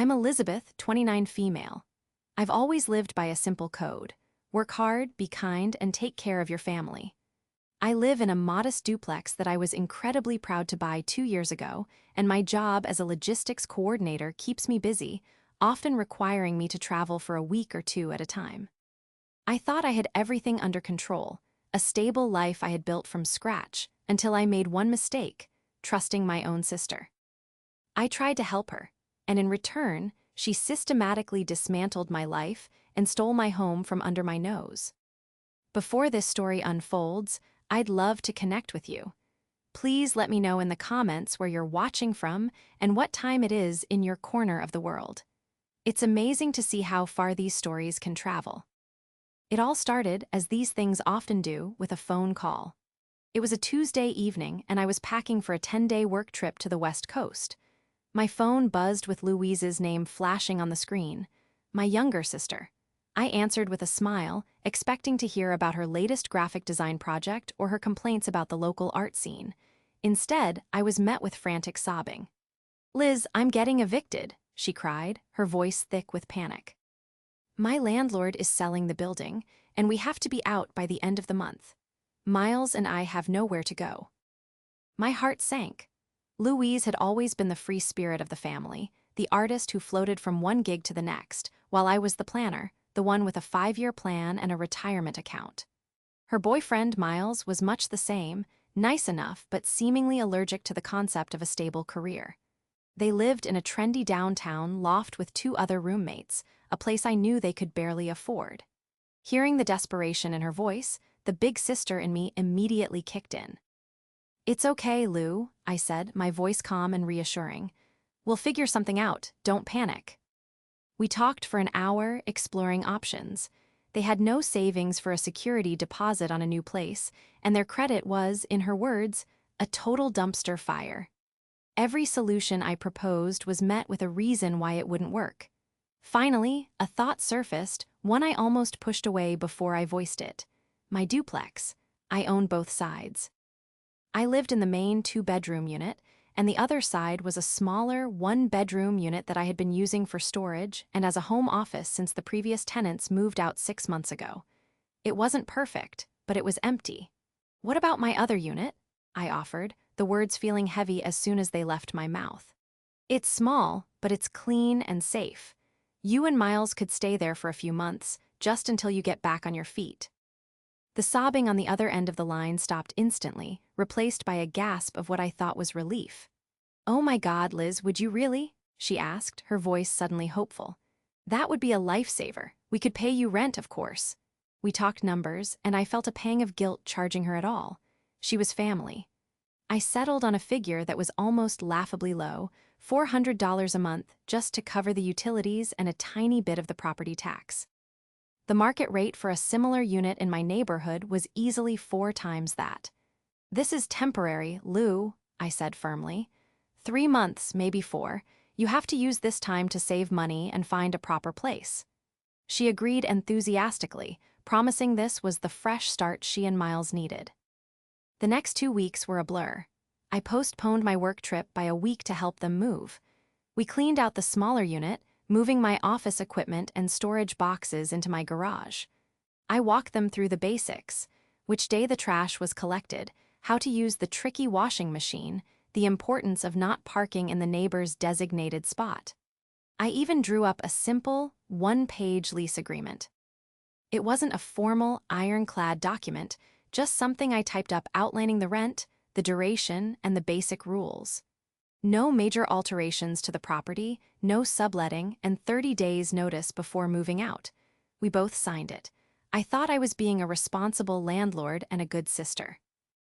I'm Elizabeth, 29 female. I've always lived by a simple code. Work hard, be kind, and take care of your family. I live in a modest duplex that I was incredibly proud to buy 2 years ago, and my job as a logistics coordinator keeps me busy, often requiring me to travel for a week or two at a time. I thought I had everything under control, a stable life I had built from scratch, until I made one mistake, trusting my own sister. I tried to help her, and in return, she systematically dismantled my life and stole my home from under my nose. Before this story unfolds, I'd love to connect with you. Please let me know in the comments where you're watching from and what time it is in your corner of the world. It's amazing to see how far these stories can travel. It all started, as these things often do, with a phone call. It was a Tuesday evening, and I was packing for a 10-day work trip to the West Coast. My phone buzzed with Louise's name flashing on the screen, my younger sister. I answered with a smile, expecting to hear about her latest graphic design project or her complaints about the local art scene. Instead, I was met with frantic sobbing. "Liz, I'm getting evicted," she cried, her voice thick with panic. "My landlord is selling the building, and we have to be out by the end of the month. Miles and I have nowhere to go." My heart sank. Louise had always been the free spirit of the family, the artist who floated from one gig to the next, while I was the planner, the one with a 5-year plan and a retirement account. Her boyfriend, Miles, was much the same, nice enough but seemingly allergic to the concept of a stable career. They lived in a trendy downtown loft with 2 other roommates, a place I knew they could barely afford. Hearing the desperation in her voice, the big sister in me immediately kicked in. "It's okay, Lou," I said, my voice calm and reassuring. "We'll figure something out, don't panic." We talked for an hour, exploring options. They had no savings for a security deposit on a new place, and their credit was, in her words, a total dumpster fire. Every solution I proposed was met with a reason why it wouldn't work. Finally, a thought surfaced, one I almost pushed away before I voiced it. My duplex. I own both sides. I lived in the main 2-bedroom unit, and the other side was a smaller 1-bedroom unit that I had been using for storage and as a home office since the previous tenants moved out 6 months ago. It wasn't perfect, but it was empty. "What about my other unit?" I offered, the words feeling heavy as soon as they left my mouth. "It's small, but it's clean and safe. You and Miles could stay there for a few months, just until you get back on your feet." The sobbing on the other end of the line stopped instantly, replaced by a gasp of what I thought was relief. "Oh my God, Liz, would you really?" she asked, her voice suddenly hopeful. "That would be a lifesaver. We could pay you rent, of course." We talked numbers, and I felt a pang of guilt charging her at all. She was family. I settled on a figure that was almost laughably low, $400 a month, just to cover the utilities and a tiny bit of the property tax. The market rate for a similar unit in my neighborhood was easily 4 times that. "This is temporary, Lou," I said firmly. 3 months, maybe 4. You have to use this time to save money and find a proper place." She agreed enthusiastically, promising this was the fresh start she and Miles needed. The next 2 weeks were a blur. I postponed my work trip by a week to help them move. We cleaned out the smaller unit, moving my office equipment and storage boxes into my garage. I walked them through the basics: which day the trash was collected, how to use the tricky washing machine, the importance of not parking in the neighbor's designated spot. I even drew up a simple, 1-page lease agreement. It wasn't a formal, ironclad document, just something I typed up outlining the rent, the duration, and the basic rules. No major alterations to the property, no subletting, and 30 days notice before moving out. We both signed it. I thought I was being a responsible landlord and a good sister.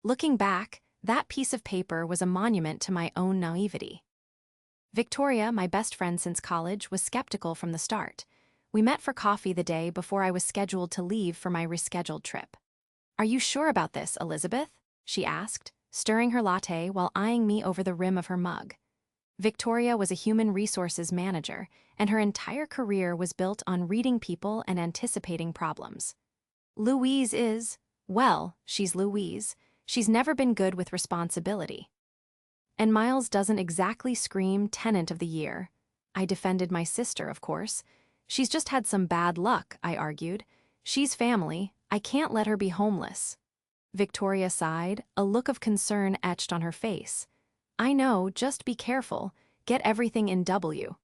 Looking back, that piece of paper was a monument to my own naivety. Victoria, my best friend since college, was skeptical from the start. We met for coffee the day before I was scheduled to leave for my rescheduled trip. "Are you sure about this, Elizabeth?" she asked, stirring her latte while eyeing me over the rim of her mug. Victoria was a human resources manager, and her entire career was built on reading people and anticipating problems. "Louise is, well, she's Louise. She's never been good with responsibility." And Miles doesn't exactly scream tenant of the year. I defended my sister, of course. She's just had some bad luck, I argued. She's family. I can't let her be homeless. Victoria sighed, a look of concern etched on her face. I know, just be careful. Get everything in W.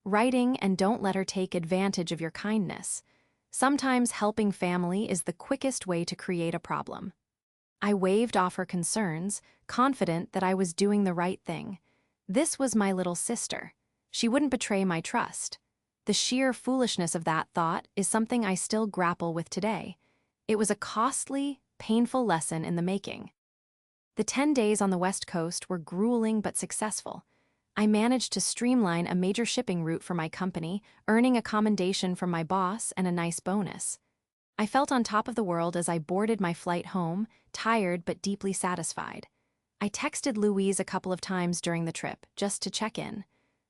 Writing, and don't let her take advantage of your kindness. Sometimes helping family is the quickest way to create a problem. I waved off her concerns, confident that I was doing the right thing. This was my little sister. She wouldn't betray my trust. The sheer foolishness of that thought is something I still grapple with today. It was a costly, painful lesson in the making. The 10 days on the West Coast were grueling but successful. I managed to streamline a major shipping route for my company, earning a commendation from my boss and a nice bonus. I felt on top of the world as I boarded my flight home, tired but deeply satisfied. I texted Louise a couple of times during the trip, just to check in.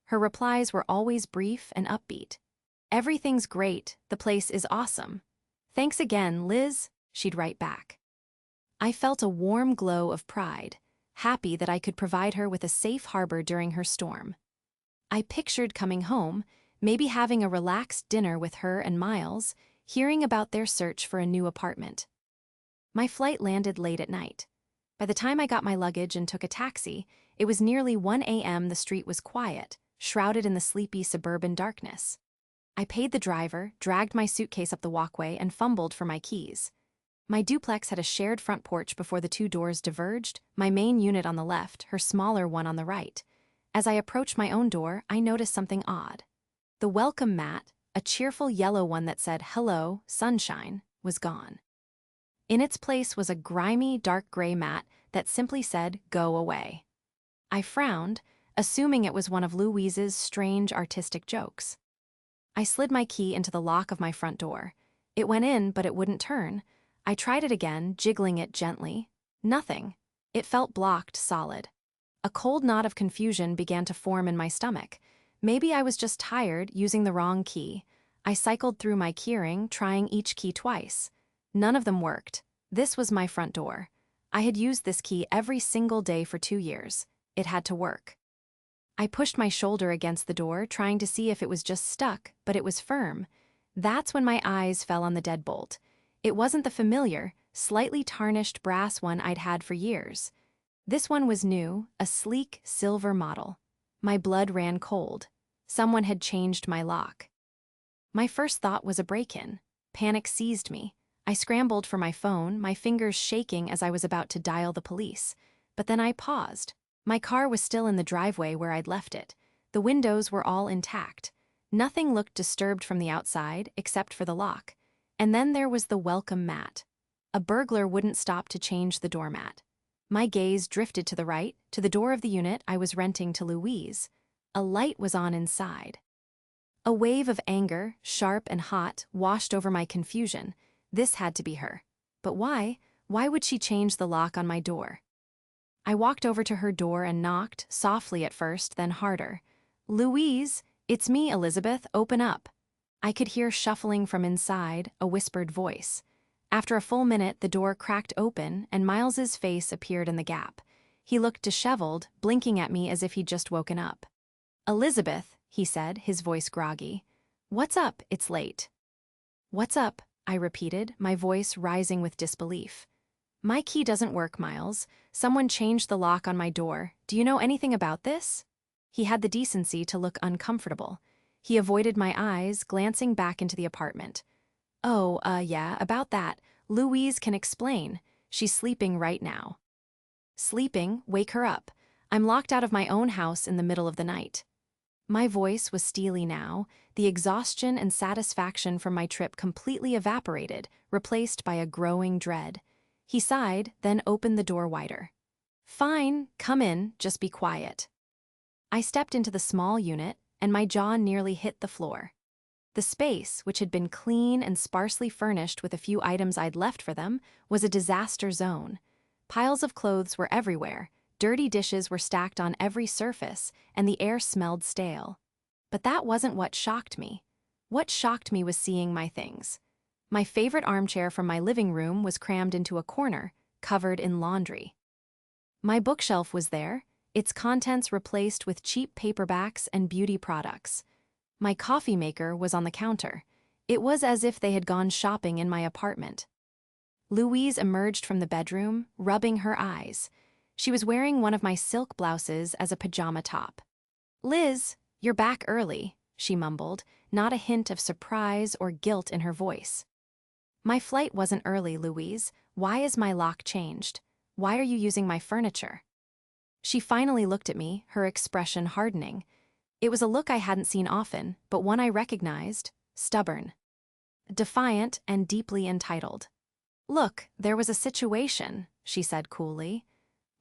Her replies were always brief and upbeat. Everything's great, the place is awesome. Thanks again, Liz, she'd write back. I felt a warm glow of pride, happy that I could provide her with a safe harbor during her storm. I pictured coming home, maybe having a relaxed dinner with her and Miles, hearing about their search for a new apartment. My flight landed late at night. By the time I got my luggage and took a taxi, it was nearly 1 a.m. The street was quiet, shrouded in the sleepy suburban darkness. I paid the driver, dragged my suitcase up the walkway, and fumbled for my keys. My duplex had a shared front porch before the two doors diverged, my main unit on the left, her smaller one on the right. As I approached my own door, I noticed something odd. The welcome mat, a cheerful yellow one that said, "Hello, sunshine," was gone. In its place was a grimy, dark gray mat that simply said, "Go away." I frowned, assuming it was one of Louise's strange artistic jokes. I slid my key into the lock of my front door. It went in, but it wouldn't turn. I tried it again, jiggling it gently. Nothing. It felt blocked solid. A cold knot of confusion began to form in my stomach. Maybe I was just tired, using the wrong key. I cycled through my keyring, trying each key twice. None of them worked. This was my front door. I had used this key every single day for 2 years. It had to work. I pushed my shoulder against the door, trying to see if it was just stuck, but it was firm. That's when my eyes fell on the deadbolt. It wasn't the familiar, slightly tarnished brass one I'd had for years. This one was new, a sleek, silver model. My blood ran cold. Someone had changed my lock. My first thought was a break-in. Panic seized me. I scrambled for my phone, my fingers shaking as I was about to dial the police. But then I paused. My car was still in the driveway where I'd left it. The windows were all intact. Nothing looked disturbed from the outside, except for the lock. And then there was the welcome mat. A burglar wouldn't stop to change the doormat. My gaze drifted to the right, to the door of the unit I was renting to Louise. A light was on inside. A wave of anger, sharp and hot, washed over my confusion. This had to be her. But why? Why would she change the lock on my door? I walked over to her door and knocked, softly at first, then harder. "Louise, it's me, Elizabeth, open up." I could hear shuffling from inside, a whispered voice. After a full minute, the door cracked open, and Miles's face appeared in the gap. He looked disheveled, blinking at me as if he'd just woken up. "Elizabeth," he said, his voice groggy. "What's up? It's late." "What's up?" I repeated, my voice rising with disbelief. "My key doesn't work, Miles. Someone changed the lock on my door. Do you know anything about this?" He had the decency to look uncomfortable. He avoided my eyes, glancing back into the apartment. "Oh, yeah, about that. Louise can explain. She's sleeping right now." "Sleeping? Wake her up. I'm locked out of my own house in the middle of the night." My voice was steely now, the exhaustion and satisfaction from my trip completely evaporated, replaced by a growing dread. He sighed, then opened the door wider. "Fine, come in, just be quiet." I stepped into the small unit, and my jaw nearly hit the floor. The space, which had been clean and sparsely furnished with a few items I'd left for them, was a disaster zone. Piles of clothes were everywhere, dirty dishes were stacked on every surface, and the air smelled stale. But that wasn't what shocked me. What shocked me was seeing my things. My favorite armchair from my living room was crammed into a corner, covered in laundry. My bookshelf was there, its contents replaced with cheap paperbacks and beauty products. My coffee maker was on the counter. It was as if they had gone shopping in my apartment. Louise emerged from the bedroom, rubbing her eyes. She was wearing one of my silk blouses as a pajama top. "Liz, you're back early," she mumbled, not a hint of surprise or guilt in her voice. "My flight wasn't early, Louise. Why is my lock changed? Why are you using my furniture?" She finally looked at me, her expression hardening. It was a look I hadn't seen often, but one I recognized: stubborn, defiant, and deeply entitled. "Look, there was a situation," she said coolly.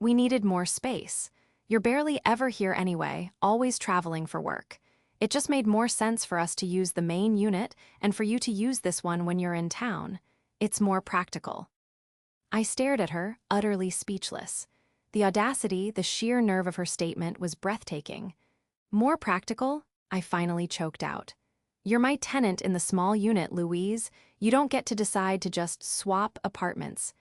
"We needed more space. You're barely ever here anyway, always traveling for work. It just made more sense for us to use the main unit and for you to use this one when you're in town. It's more practical." I stared at her, utterly speechless. The audacity, the sheer nerve of her statement was breathtaking. "More practical?" I finally choked out. "You're my tenant in the small unit, Louise. You don't get to decide to just swap apartments.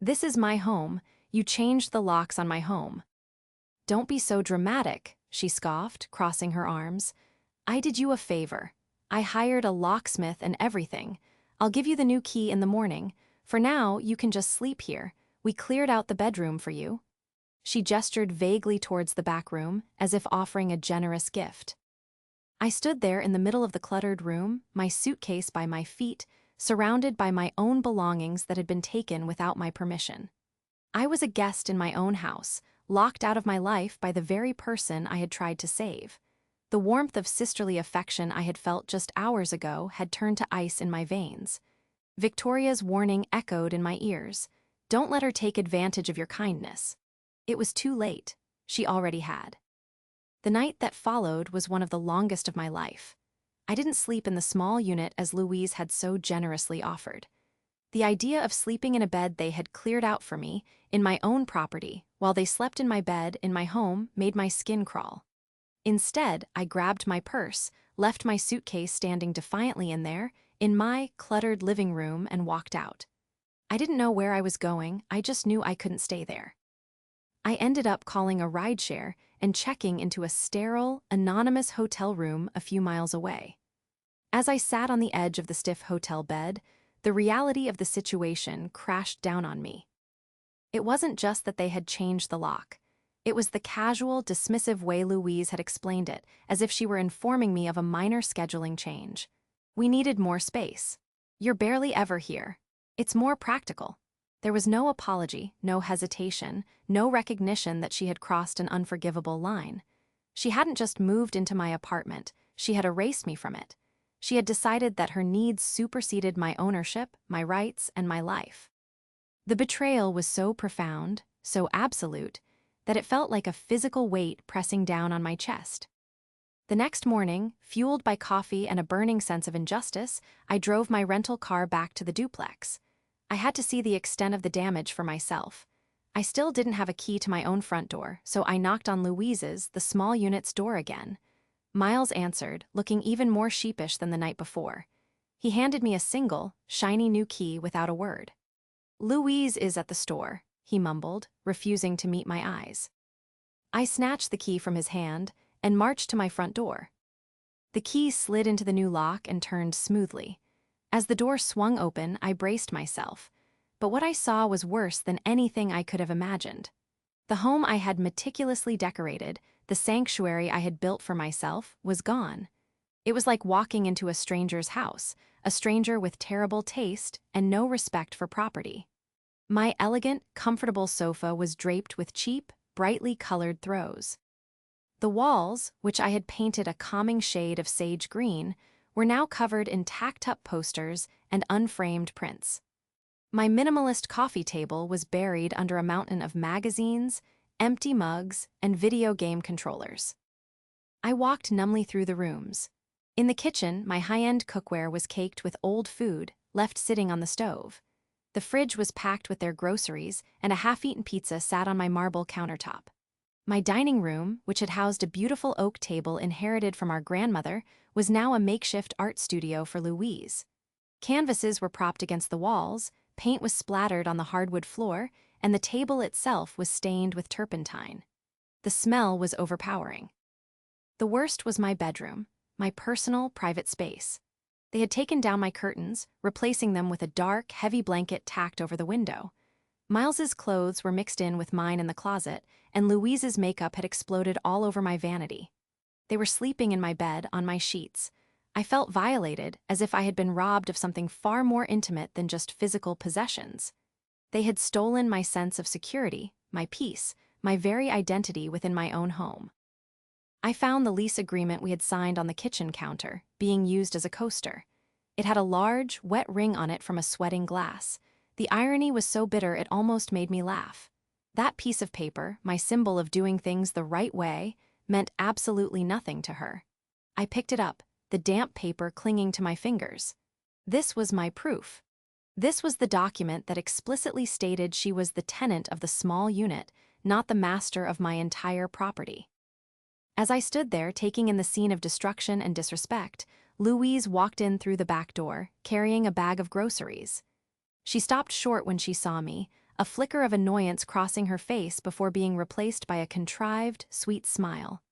This is my home. You changed the locks on my home." "Don't be so dramatic," she scoffed, crossing her arms. "I did you a favor. I hired a locksmith and everything. I'll give you the new key in the morning. For now, you can just sleep here. We cleared out the bedroom for you." She gestured vaguely towards the back room, as if offering a generous gift. I stood there in the middle of the cluttered room, my suitcase by my feet, surrounded by my own belongings that had been taken without my permission. I was a guest in my own house, locked out of my life by the very person I had tried to save. The warmth of sisterly affection I had felt just hours ago had turned to ice in my veins. Victoria's warning echoed in my ears: "Don't let her take advantage of your kindness." It was too late. She already had. The night that followed was one of the longest of my life. I didn't sleep in the small unit as Louise had so generously offered. The idea of sleeping in a bed they had cleared out for me, in my own property, while they slept in my bed in my home, made my skin crawl. Instead, I grabbed my purse, left my suitcase standing defiantly in there, in my cluttered living room, and walked out. I didn't know where I was going, I just knew I couldn't stay there. I ended up calling a rideshare and checking into a sterile, anonymous hotel room a few miles away. As I sat on the edge of the stiff hotel bed, the reality of the situation crashed down on me. It wasn't just that they had changed the lock. It was the casual, dismissive way Louise had explained it, as if she were informing me of a minor scheduling change. "We needed more space. You're barely ever here. It's more practical." There was no apology, no hesitation, no recognition that she had crossed an unforgivable line. She hadn't just moved into my apartment, she had erased me from it. She had decided that her needs superseded my ownership, my rights, and my life. The betrayal was so profound, so absolute, that it felt like a physical weight pressing down on my chest. The next morning, fueled by coffee and a burning sense of injustice, I drove my rental car back to the duplex. I had to see the extent of the damage for myself. I still didn't have a key to my own front door, so I knocked on Louise's, the small unit's, door again. Miles answered, looking even more sheepish than the night before. He handed me a single, shiny new key without a word. "Louise is at the store," he mumbled, refusing to meet my eyes. I snatched the key from his hand and marched to my front door. The key slid into the new lock and turned smoothly. As the door swung open, I braced myself. But what I saw was worse than anything I could have imagined. The home I had meticulously decorated, the sanctuary I had built for myself, was gone. It was like walking into a stranger's house, a stranger with terrible taste and no respect for property. My elegant, comfortable sofa was draped with cheap, brightly colored throws. The walls, which I had painted a calming shade of sage green, were now covered in tacked-up posters and unframed prints. My minimalist coffee table was buried under a mountain of magazines, empty mugs, and video game controllers. I walked numbly through the rooms. In the kitchen, my high-end cookware was caked with old food, left sitting on the stove. The fridge was packed with their groceries, and a half-eaten pizza sat on my marble countertop. My dining room, which had housed a beautiful oak table inherited from our grandmother, was now a makeshift art studio for Louise. Canvases were propped against the walls, paint was splattered on the hardwood floor, and the table itself was stained with turpentine. The smell was overpowering. The worst was my bedroom, my personal, private space. They had taken down my curtains, replacing them with a dark, heavy blanket tacked over the window. Miles's clothes were mixed in with mine in the closet, and Louise's makeup had exploded all over my vanity. They were sleeping in my bed, on my sheets. I felt violated, as if I had been robbed of something far more intimate than just physical possessions. They had stolen my sense of security, my peace, my very identity within my own home. I found the lease agreement we had signed on the kitchen counter, being used as a coaster. It had a large, wet ring on it from a sweating glass. The irony was so bitter it almost made me laugh. That piece of paper, my symbol of doing things the right way, meant absolutely nothing to her. I picked it up, the damp paper clinging to my fingers. This was my proof. This was the document that explicitly stated she was the tenant of the small unit, not the master of my entire property. As I stood there taking in the scene of destruction and disrespect, Louise walked in through the back door, carrying a bag of groceries. She stopped short when she saw me, a flicker of annoyance crossing her face before being replaced by a contrived, sweet smile.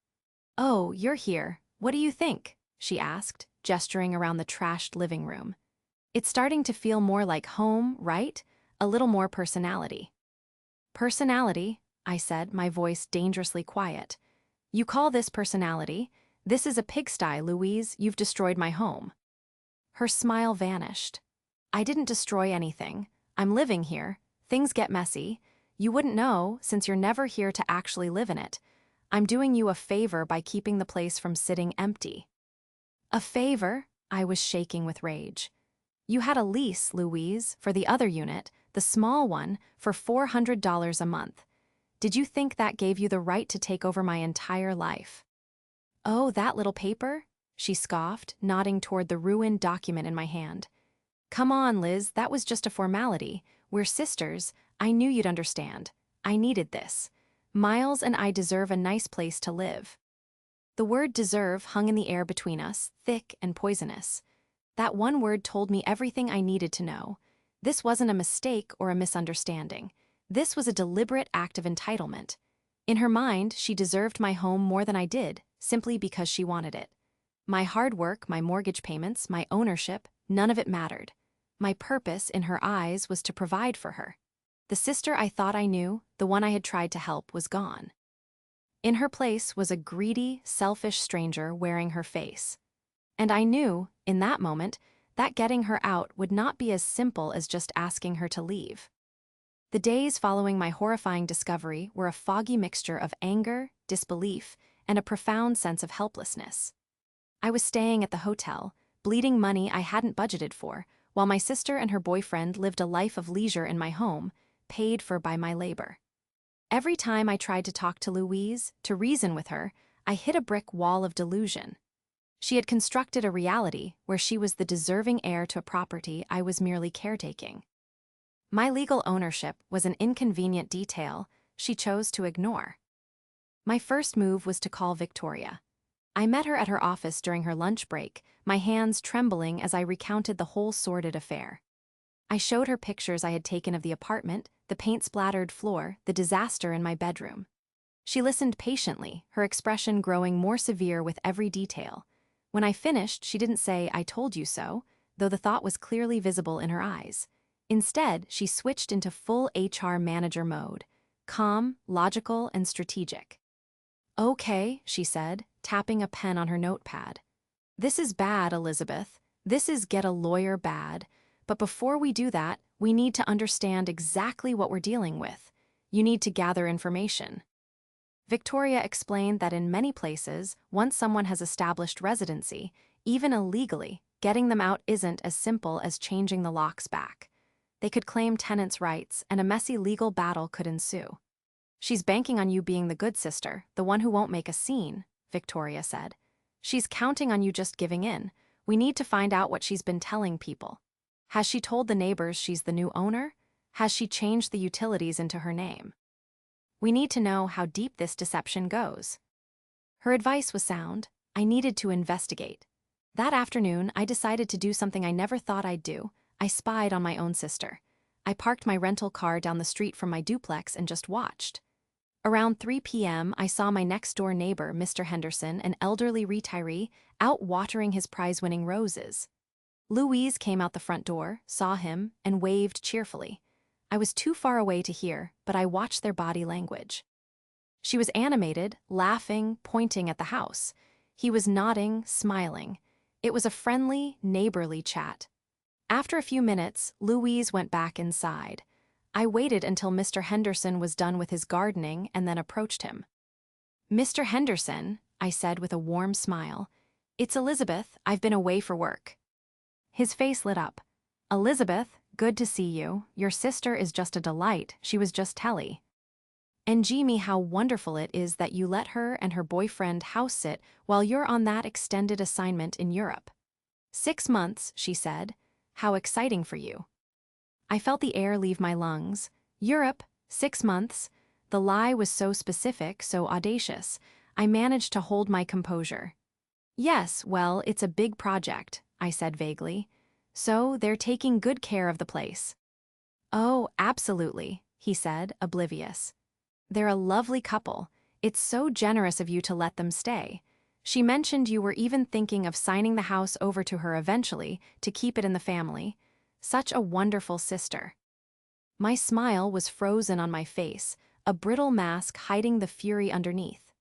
"Oh, you're here. What do you think?" she asked, gesturing around the trashed living room. "It's starting to feel more like home, right? A little more personality." "Personality," I said, my voice dangerously quiet. "You call this personality? This is a pigsty, Louise. You've destroyed my home." Her smile vanished. "I didn't destroy anything. I'm living here. Things get messy. You wouldn't know, since you're never here to actually live in it. I'm doing you a favor by keeping the place from sitting empty." "A favor?" I was shaking with rage. "You had a lease, Louise, for the other unit, the small one, for $400 a month. Did you think that gave you the right to take over my entire life?" "Oh, that little paper?" she scoffed, nodding toward the ruined document in my hand. "Come on, Liz, that was just a formality. We're sisters. I knew you'd understand. I needed this. Miles and I deserve a nice place to live." The word deserve hung in the air between us, thick and poisonous. That one word told me everything I needed to know. This wasn't a mistake or a misunderstanding. This was a deliberate act of entitlement. In her mind, she deserved my home more than I did, simply because she wanted it. My hard work, my mortgage payments, my ownership, none of it mattered. My purpose, in her eyes, was to provide for her. The sister I thought I knew, the one I had tried to help, was gone. In her place was a greedy, selfish stranger wearing her face. And I knew, in that moment, that getting her out would not be as simple as just asking her to leave. The days following my horrifying discovery were a foggy mixture of anger, disbelief, and a profound sense of helplessness. I was staying at the hotel, bleeding money I hadn't budgeted for, while my sister and her boyfriend lived a life of leisure in my home, paid for by my labor. Every time I tried to talk to Louise, to reason with her, I hit a brick wall of delusion. She had constructed a reality where she was the deserving heir to a property I was merely caretaking. My legal ownership was an inconvenient detail she chose to ignore. My first move was to call Victoria. I met her at her office during her lunch break, my hands trembling as I recounted the whole sordid affair. I showed her pictures I had taken of the apartment, the paint-splattered floor, the disaster in my bedroom. She listened patiently, her expression growing more severe with every detail. When I finished, she didn't say, "I told you so," though the thought was clearly visible in her eyes. Instead, she switched into full HR manager mode, calm, logical, and strategic. "Okay," she said, tapping a pen on her notepad. "This is bad, Elizabeth. This is get a lawyer bad. But before we do that, we need to understand exactly what we're dealing with. You need to gather information." Victoria explained that in many places, once someone has established residency, even illegally, getting them out isn't as simple as changing the locks back. They could claim tenants' rights, and a messy legal battle could ensue. "She's banking on you being the good sister, the one who won't make a scene," Victoria said. "She's counting on you just giving in. We need to find out what she's been telling people. Has she told the neighbors she's the new owner? Has she changed the utilities into her name? We need to know how deep this deception goes." Her advice was sound. I needed to investigate. That afternoon, I decided to do something I never thought I'd do. I spied on my own sister. I parked my rental car down the street from my duplex and just watched. Around 3 p.m., I saw my next-door neighbor, Mr. Henderson, an elderly retiree, out watering his prize-winning roses. Louise came out the front door, saw him, and waved cheerfully. I was too far away to hear, but I watched their body language. She was animated, laughing, pointing at the house. He was nodding, smiling. It was a friendly, neighborly chat. After a few minutes, Louise went back inside. I waited until Mr. Henderson was done with his gardening and then approached him. "Mr. Henderson," I said with a warm smile, "it's Elizabeth. I've been away for work." His face lit up. "Elizabeth, good to see you. Your sister is just a delight. She was just telly. And gee me, how wonderful it is that you let her and her boyfriend house sit while you're on that extended assignment in Europe." "6 months," she said. "How exciting for you." I felt the air leave my lungs. Europe, 6 months. The lie was so specific, so audacious. I managed to hold my composure. "Yes, well, it's a big project," I said vaguely. "So they're taking good care of the place." "Oh, absolutely," he said, oblivious. "They're a lovely couple. It's so generous of you to let them stay. She mentioned you were even thinking of signing the house over to her eventually to keep it in the family. Such a wonderful sister." My smile was frozen on my face, a brittle mask hiding the fury underneath.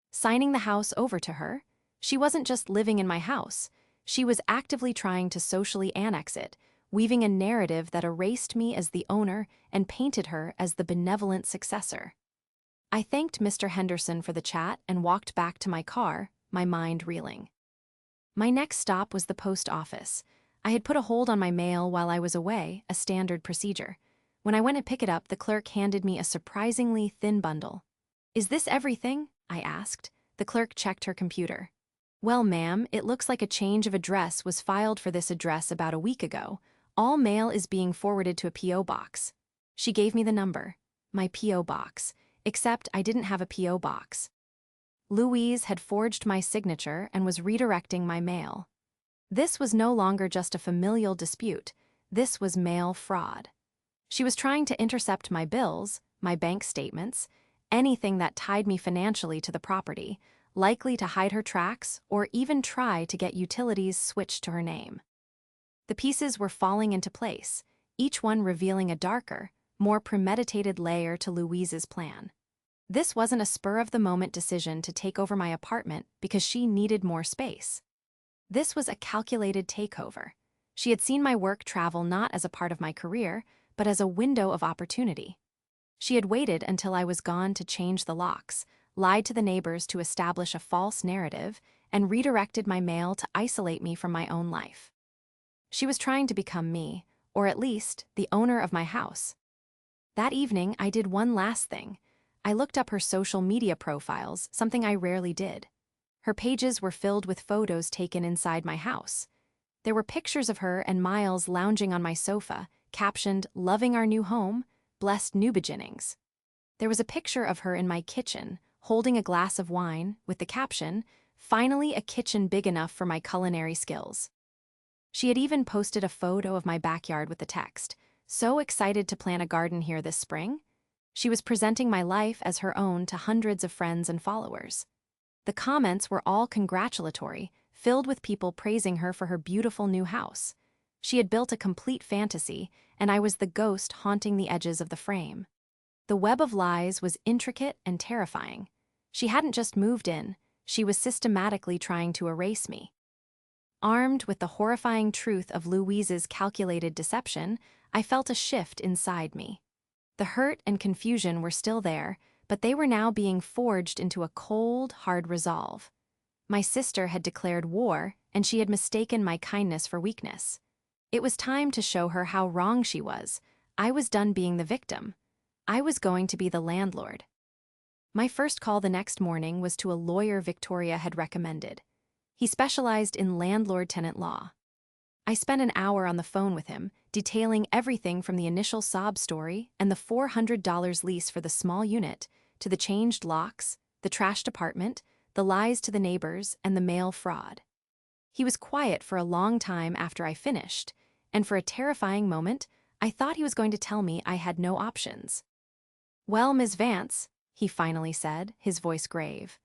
Signing the house over to her? She wasn't just living in my house. She was actively trying to socially annex it, weaving a narrative that erased me as the owner and painted her as the benevolent successor. I thanked Mr. Henderson for the chat and walked back to my car, my mind reeling. My next stop was the post office. I had put a hold on my mail while I was away, a standard procedure. When I went to pick it up, the clerk handed me a surprisingly thin bundle. "Is this everything?" I asked. The clerk checked her computer. "Well, ma'am, it looks like a change of address was filed for this address about a week ago. All mail is being forwarded to a P.O. box." She gave me the number. My P.O. box. Except I didn't have a P.O. box. Louise had forged my signature and was redirecting my mail. This was no longer just a familial dispute. This was mail fraud. She was trying to intercept my bills, my bank statements, anything that tied me financially to the property, likely to hide her tracks or even try to get utilities switched to her name. The pieces were falling into place, each one revealing a darker, more premeditated layer to Louise's plan. This wasn't a spur-of-the-moment decision to take over my apartment because she needed more space. This was a calculated takeover. She had seen my work travel not as a part of my career, but as a window of opportunity. She had waited until I was gone to change the locks, lied to the neighbors to establish a false narrative, and redirected my mail to isolate me from my own life. She was trying to become me, or at least the owner of my house. That evening, I did one last thing. I looked up her social media profiles, something I rarely did. Her pages were filled with photos taken inside my house. There were pictures of her and Miles lounging on my sofa, captioned, "Loving our new home, blessed new beginnings." There was a picture of her in my kitchen, holding a glass of wine, with the caption, "Finally a kitchen big enough for my culinary skills." She had even posted a photo of my backyard with the text, "So excited to plant a garden here this spring." She was presenting my life as her own to hundreds of friends and followers. The comments were all congratulatory, filled with people praising her for her beautiful new house. She had built a complete fantasy, and I was the ghost haunting the edges of the frame. The web of lies was intricate and terrifying. She hadn't just moved in, she was systematically trying to erase me. Armed with the horrifying truth of Louise's calculated deception, I felt a shift inside me. The hurt and confusion were still there, but they were now being forged into a cold, hard resolve. My sister had declared war, and she had mistaken my kindness for weakness. It was time to show her how wrong she was. I was done being the victim. I was going to be the landlord. My first call the next morning was to a lawyer Victoria had recommended. He specialized in landlord-tenant law. I spent an hour on the phone with him, detailing everything from the initial sob story and the $400 lease for the small unit, to the changed locks, the trashed apartment, the lies to the neighbors, and the mail fraud. He was quiet for a long time after I finished, and for a terrifying moment, I thought he was going to tell me I had no options. "Well, Ms. Vance," he finally said, his voice grave.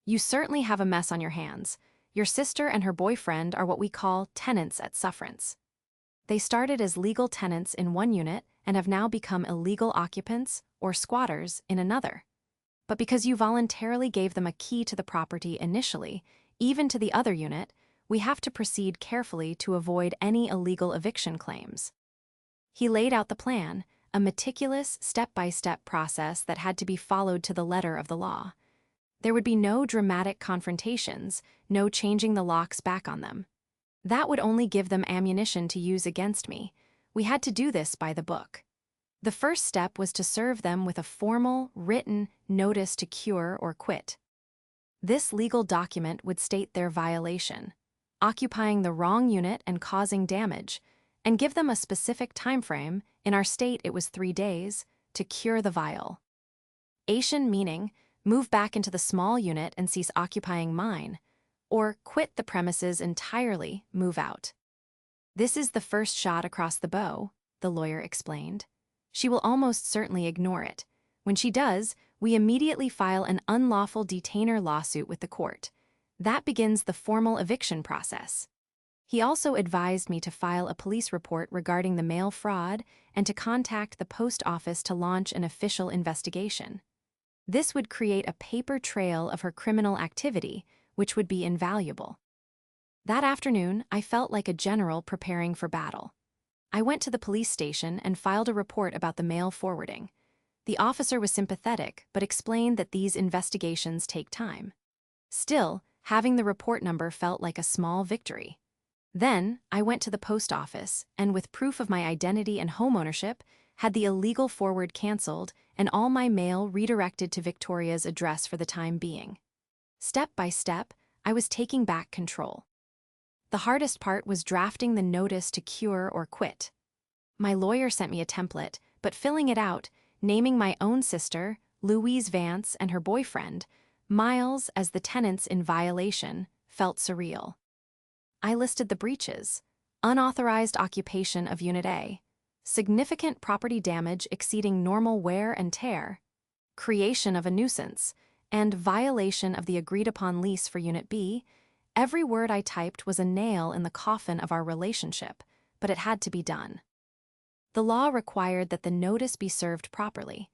You certainly have a mess on your hands. Your sister and her boyfriend are what we call tenants at sufferance. They started as legal tenants in one unit and have now become illegal occupants, or squatters, in another. But because you voluntarily gave them a key to the property initially, even to the other unit, we have to proceed carefully to avoid any illegal eviction claims. He laid out the plan, a meticulous, step-by-step process that had to be followed to the letter of the law. There would be no dramatic confrontations, no changing the locks back on them. That would only give them ammunition to use against me. We had to do this by the book. The first step was to serve them with a formal, written notice to cure or quit. This legal document would state their violation, occupying the wrong unit and causing damage, and give them a specific time frame, in our state it was 3 days, to cure the viol. Ation meaning, move back into the small unit and cease occupying mine, or quit the premises entirely, move out. This is the first shot across the bow, the lawyer explained. She will almost certainly ignore it. When she does, we immediately file an unlawful detainer lawsuit with the court. That begins the formal eviction process. He also advised me to file a police report regarding the mail fraud and to contact the post office to launch an official investigation. This would create a paper trail of her criminal activity, which would be invaluable. That afternoon, I felt like a general preparing for battle. I went to the police station and filed a report about the mail forwarding. The officer was sympathetic, but explained that these investigations take time. Still, having the report number felt like a small victory. Then, I went to the post office and, with proof of my identity and homeownership, had the illegal forward canceled and all my mail redirected to Victoria's address for the time being. Step by step, I was taking back control. The hardest part was drafting the notice to cure or quit. My lawyer sent me a template, but filling it out, naming my own sister, Louise Vance, and her boyfriend, Miles, as the tenants in violation, felt surreal. I listed the breaches: unauthorized occupation of Unit A, significant property damage exceeding normal wear and tear, creation of a nuisance, and violation of the agreed-upon lease for Unit B. Every word I typed was a nail in the coffin of our relationship, but it had to be done. The law required that the notice be served properly.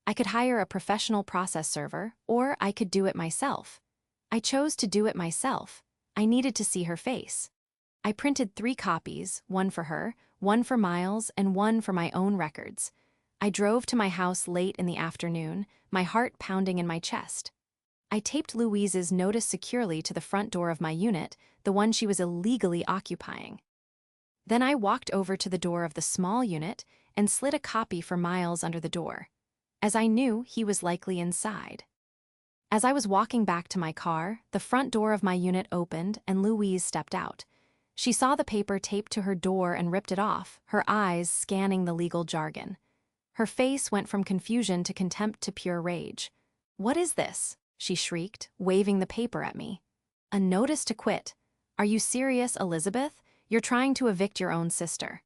I could hire a professional process server, or I could do it myself. I chose to do it myself. I needed to see her face. I printed 3 copies, one for her, one for Miles, and one for my own records. I drove to my house late in the afternoon, my heart pounding in my chest. I taped Louise's notice securely to the front door of my unit, the one she was illegally occupying. Then I walked over to the door of the small unit and slid a copy for Miles under the door, as I knew he was likely inside. As I was walking back to my car, the front door of my unit opened and Louise stepped out. She saw the paper taped to her door and ripped it off, her eyes scanning the legal jargon. Her face went from confusion to contempt to pure rage. "What is this?" she shrieked, waving the paper at me. "A notice to quit. Are you serious, Elizabeth? You're trying to evict your own sister."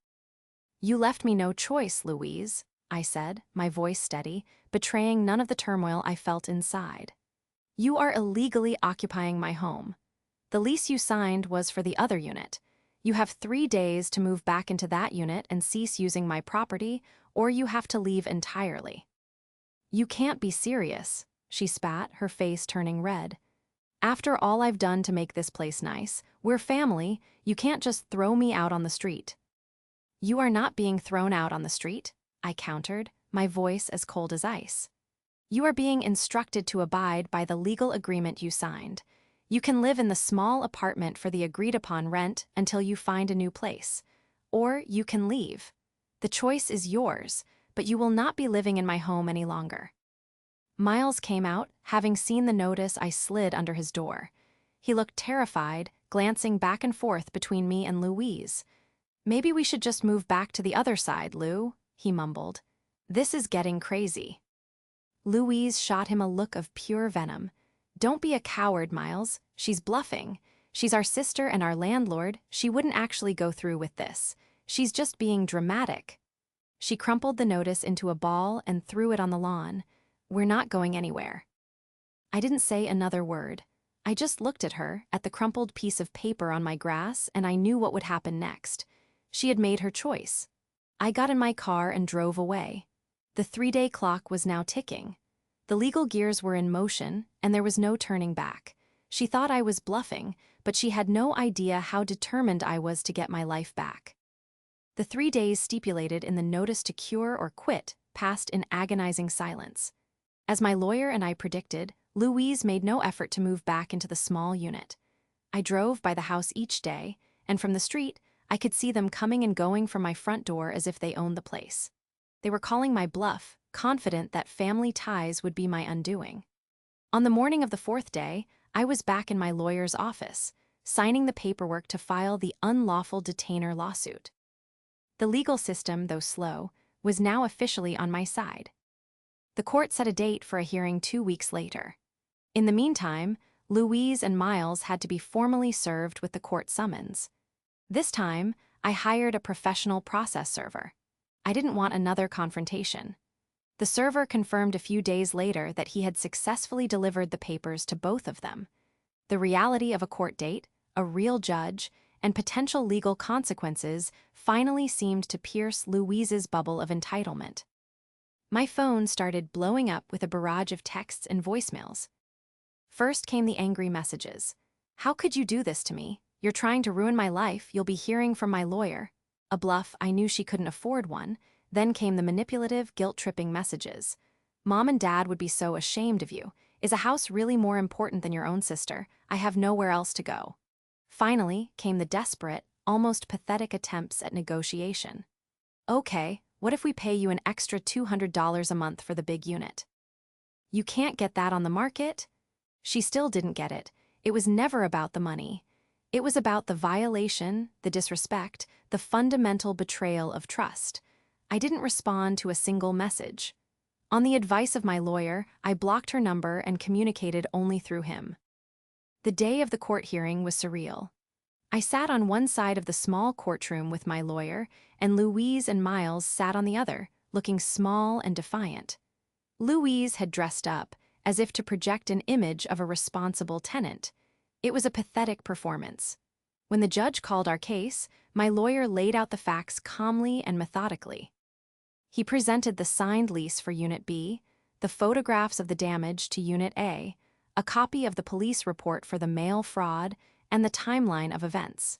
"You left me no choice, Louise," I said, my voice steady, betraying none of the turmoil I felt inside. "You are illegally occupying my home. The lease you signed was for the other unit. You have 3 days to move back into that unit and cease using my property, or you have to leave entirely." "You can't be serious," she spat, her face turning red. "After all I've done to make this place nice, we're family, you can't just throw me out on the street." "You are not being thrown out on the street," I countered, my voice as cold as ice. "You are being instructed to abide by the legal agreement you signed. You can live in the small apartment for the agreed-upon rent until you find a new place. Or you can leave. The choice is yours, but you will not be living in my home any longer." Miles came out, having seen the notice I slid under his door. He looked terrified, glancing back and forth between me and Louise. "Maybe we should just move back to the other side, Lou," he mumbled. "This is getting crazy." Louise shot him a look of pure venom. "Don't be a coward, Miles. She's bluffing. She's our sister and our landlord. She wouldn't actually go through with this. She's just being dramatic." She crumpled the notice into a ball and threw it on the lawn. "We're not going anywhere." I didn't say another word. I just looked at her, at the crumpled piece of paper on my grass, and I knew what would happen next. She had made her choice. I got in my car and drove away. The 3-day clock was now ticking. The legal gears were in motion, and there was no turning back. She thought I was bluffing, but she had no idea how determined I was to get my life back. The 3 days stipulated in the notice to cure or quit passed in agonizing silence. As my lawyer and I predicted, Louise made no effort to move back into the small unit. I drove by the house each day, and from the street, I could see them coming and going from my front door as if they owned the place. They were calling my bluff, confident that family ties would be my undoing. On the morning of the 4th day, I was back in my lawyer's office, signing the paperwork to file the unlawful detainer lawsuit. The legal system, though slow, was now officially on my side. The court set a date for a hearing 2 weeks later. In the meantime, Louise and Miles had to be formally served with the court summons. This time, I hired a professional process server. I didn't want another confrontation. The server confirmed a few days later that he had successfully delivered the papers to both of them. The reality of a court date, a real judge, and potential legal consequences finally seemed to pierce Louise's bubble of entitlement. My phone started blowing up with a barrage of texts and voicemails. First came the angry messages. "How could you do this to me? You're trying to ruin my life. You'll be hearing from my lawyer." A bluff, I knew she couldn't afford one. Then came the manipulative, guilt-tripping messages. "Mom and Dad would be so ashamed of you. Is a house really more important than your own sister? I have nowhere else to go." Finally came the desperate, almost pathetic attempts at negotiation. "Okay, what if we pay you an extra $200 a month for the big unit?" "You can't get that on the market." She still didn't get it. It was never about the money. It was about the violation, the disrespect, the fundamental betrayal of trust. I didn't respond to a single message. On the advice of my lawyer, I blocked her number and communicated only through him. The day of the court hearing was surreal. I sat on one side of the small courtroom with my lawyer, and Louise and Miles sat on the other, looking small and defiant. Louise had dressed up, as if to project an image of a responsible tenant. It was a pathetic performance. When the judge called our case, my lawyer laid out the facts calmly and methodically. He presented the signed lease for Unit B, the photographs of the damage to Unit A, a copy of the police report for the mail fraud, and the timeline of events.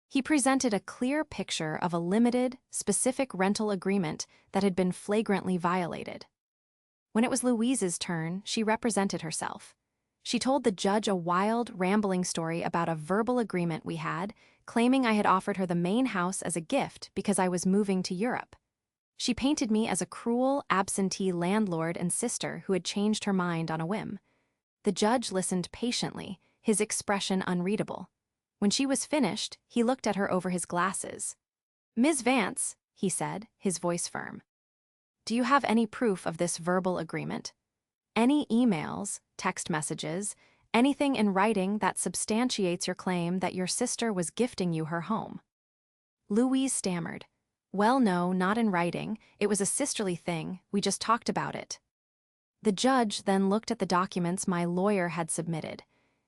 He presented a clear picture of a limited, specific rental agreement that had been flagrantly violated. When it was Louise's turn, she represented herself. She told the judge a wild, rambling story about a verbal agreement we had, claiming I had offered her the main house as a gift because I was moving to Europe. She painted me as a cruel, absentee landlord and sister who had changed her mind on a whim. The judge listened patiently, his expression unreadable. When she was finished, he looked at her over his glasses. "Ms. Vance," he said, his voice firm. "Do you have any proof of this verbal agreement? Any emails, text messages, anything in writing that substantiates your claim that your sister was gifting you her home?" Louise stammered. "Well, no, not in writing. It was a sisterly thing. We just talked about it." The judge then looked at the documents my lawyer had submitted.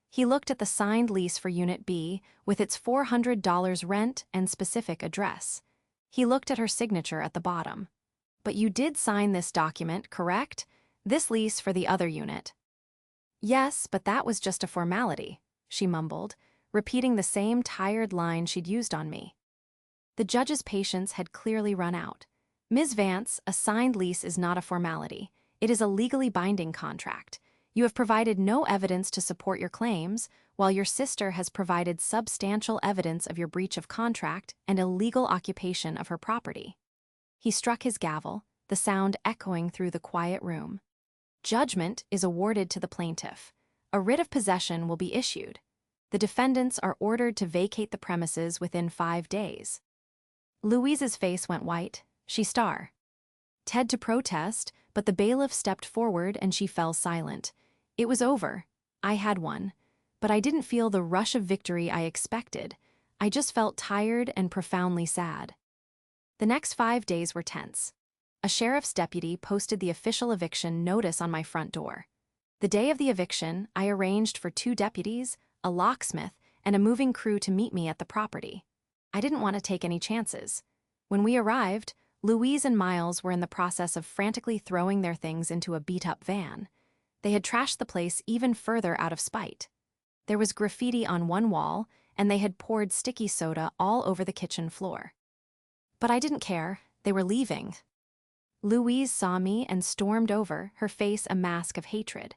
He looked at the signed lease for Unit B with its $400 rent and specific address. He looked at her signature at the bottom. "But you did sign this document, correct? This lease for the other unit." "Yes, but that was just a formality," she mumbled, repeating the same tired line she'd used on me. The judge's patience had clearly run out. "Ms. Vance, a signed lease is not a formality. It is a legally binding contract. You have provided no evidence to support your claims, while your sister has provided substantial evidence of your breach of contract and illegal occupation of her property." He struck his gavel, the sound echoing through the quiet room. "Judgment is awarded to the plaintiff. A writ of possession will be issued. The defendants are ordered to vacate the premises within 5 days." Louise's face went white. She started to protest, but the bailiff stepped forward and she fell silent. It was over. I had won. But I didn't feel the rush of victory I expected. I just felt tired and profoundly sad. The next 5 days were tense. A sheriff's deputy posted the official eviction notice on my front door. The day of the eviction, I arranged for 2 deputies, a locksmith, and a moving crew to meet me at the property. I didn't want to take any chances. When we arrived, Louise and Miles were in the process of frantically throwing their things into a beat-up van. They had trashed the place even further out of spite. There was graffiti on one wall, and they had poured sticky soda all over the kitchen floor. But I didn't care. They were leaving. Louise saw me and stormed over, her face a mask of hatred.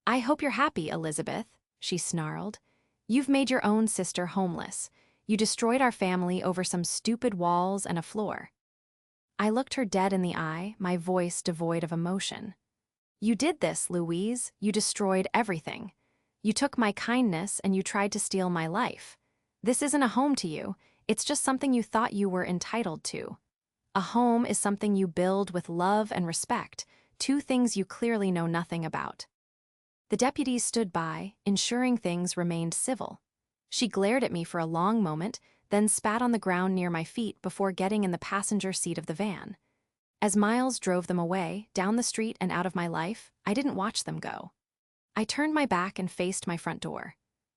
"I hope you're happy, Elizabeth," she snarled. "You've made your own sister homeless. You destroyed our family over some stupid walls and a floor." I looked her dead in the eye, my voice devoid of emotion. "You did this, Louise. You destroyed everything. You took my kindness and you tried to steal my life. This isn't a home to you. It's just something you thought you were entitled to. A home is something you build with love and respect, 2 things you clearly know nothing about." The deputies stood by, ensuring things remained civil. She glared at me for a long moment, then spat on the ground near my feet before getting in the passenger seat of the van. As Miles drove them away, down the street and out of my life, I didn't watch them go. I turned my back and faced my front door.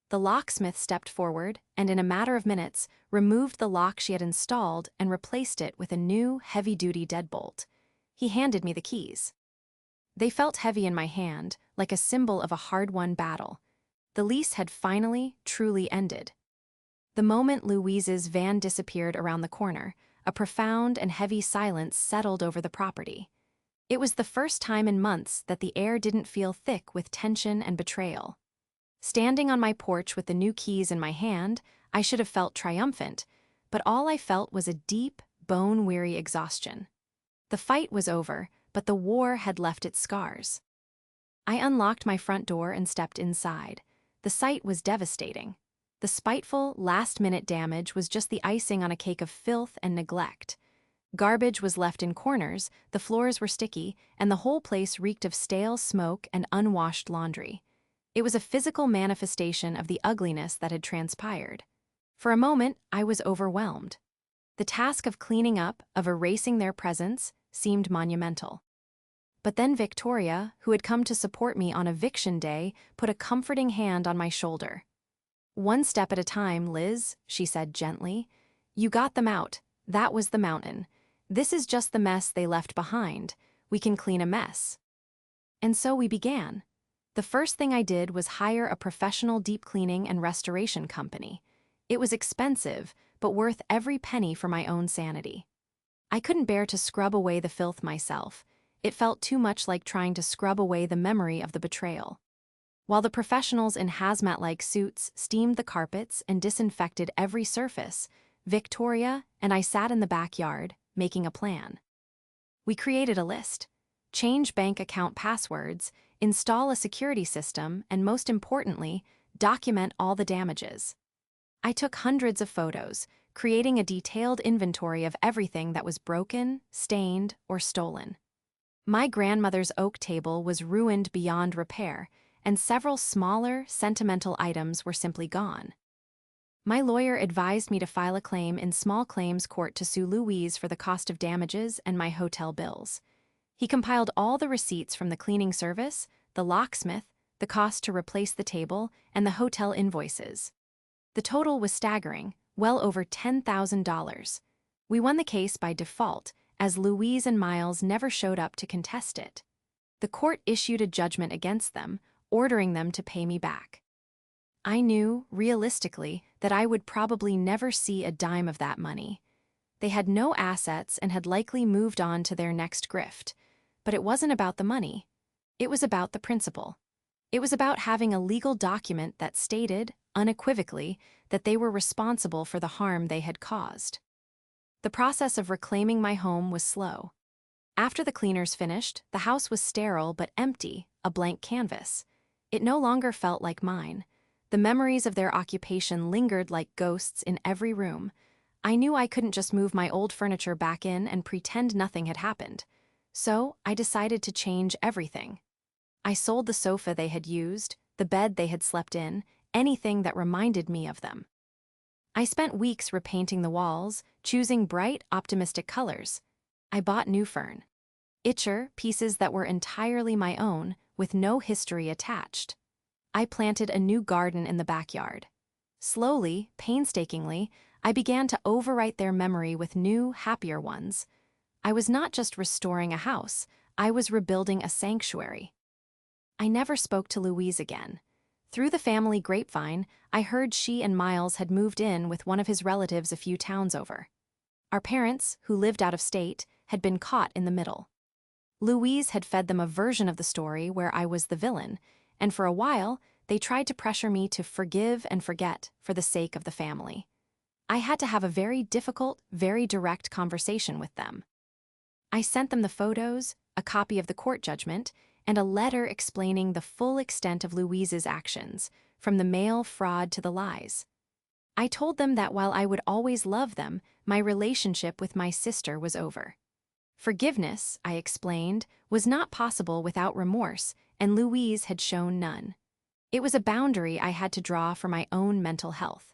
The locksmith stepped forward and, in a matter of minutes, removed the lock she had installed and replaced it with a new, heavy-duty deadbolt. He handed me the keys. They felt heavy in my hand, like a symbol of a hard-won battle. The lease had finally, truly ended. The moment Louise's van disappeared around the corner, a profound and heavy silence settled over the property. It was the first time in months that the air didn't feel thick with tension and betrayal. Standing on my porch with the new keys in my hand, I should have felt triumphant, but all I felt was a deep, bone-weary exhaustion. The fight was over, but the war had left its scars. I unlocked my front door and stepped inside. The sight was devastating. The spiteful, last-minute damage was just the icing on a cake of filth and neglect. Garbage was left in corners, the floors were sticky, and the whole place reeked of stale smoke and unwashed laundry. It was a physical manifestation of the ugliness that had transpired. For a moment, I was overwhelmed. The task of cleaning up, of erasing their presence, seemed monumental. But then Victoria, who had come to support me on eviction day, put a comforting hand on my shoulder. "One step at a time, Liz," she said gently. "You got them out. That was the mountain. This is just the mess they left behind. We can clean a mess." And so we began. The first thing I did was hire a professional deep cleaning and restoration company. It was expensive, but worth every penny for my own sanity. I couldn't bear to scrub away the filth myself. It felt too much like trying to scrub away the memory of the betrayal. While the professionals in hazmat-like suits steamed the carpets and disinfected every surface, Victoria and I sat in the backyard, making a plan. We created a list. Change bank account passwords, install a security system, and most importantly, document all the damages. I took hundreds of photos, creating a detailed inventory of everything that was broken, stained, or stolen. My grandmother's oak table was ruined beyond repair, and several smaller, sentimental items were simply gone. My lawyer advised me to file a claim in small claims court to sue Louise for the cost of damages and my hotel bills. He compiled all the receipts from the cleaning service, the locksmith, the cost to replace the table, and the hotel invoices. The total was staggering, well over $10,000. We won the case by default, as Louise and Miles never showed up to contest it. The court issued a judgment against them, ordering them to pay me back. I knew, realistically, that I would probably never see a dime of that money. They had no assets and had likely moved on to their next grift. But it wasn't about the money. It was about the principle. It was about having a legal document that stated, unequivocally, that they were responsible for the harm they had caused. The process of reclaiming my home was slow. After the cleaners finished, the house was sterile but empty, a blank canvas. It no longer felt like mine. The memories of their occupation lingered like ghosts in every room. I knew I couldn't just move my old furniture back in and pretend nothing had happened. So I decided to change everything. I sold the sofa they had used, the bed they had slept in, anything that reminded me of them. I spent weeks repainting the walls, choosing bright, optimistic colors. I bought new fern. Pieces that were entirely my own, with no history attached. I planted a new garden in the backyard. Slowly, painstakingly, I began to overwrite their memory with new, happier ones. I was not just restoring a house, I was rebuilding a sanctuary. I never spoke to Louise again. Through the family grapevine, I heard she and Miles had moved in with one of his relatives a few towns over. Our parents, who lived out of state, had been caught in the middle. Louise had fed them a version of the story where I was the villain, and for a while, they tried to pressure me to forgive and forget for the sake of the family. I had to have a very difficult, very direct conversation with them. I sent them the photos, a copy of the court judgment, and a letter explaining the full extent of Louise's actions, from the mail fraud to the lies. I told them that while I would always love them, my relationship with my sister was over. Forgiveness, I explained, was not possible without remorse, and Louise had shown none. It was a boundary I had to draw for my own mental health.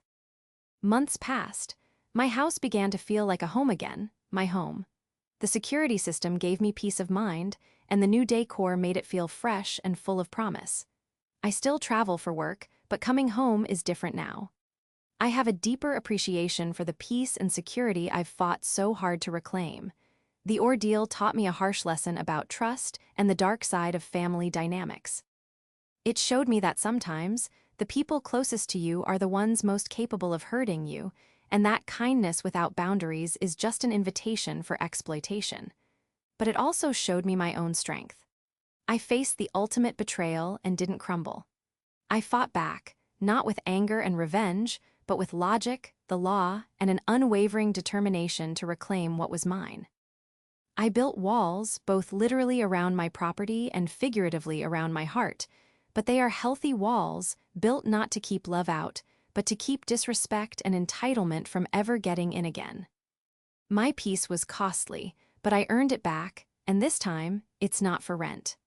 Months passed. My house began to feel like a home again, my home. The security system gave me peace of mind, and the new decor made it feel fresh and full of promise. I still travel for work, but coming home is different now. I have a deeper appreciation for the peace and security I've fought so hard to reclaim. The ordeal taught me a harsh lesson about trust and the dark side of family dynamics. It showed me that sometimes, the people closest to you are the ones most capable of hurting you, and that kindness without boundaries is just an invitation for exploitation. But it also showed me my own strength. I faced the ultimate betrayal and didn't crumble. I fought back, not with anger and revenge, but with logic, the law, and an unwavering determination to reclaim what was mine. I built walls, both literally around my property and figuratively around my heart, but they are healthy walls, built not to keep love out, but to keep disrespect and entitlement from ever getting in again. My peace was costly, but I earned it back, and this time, it's not for rent.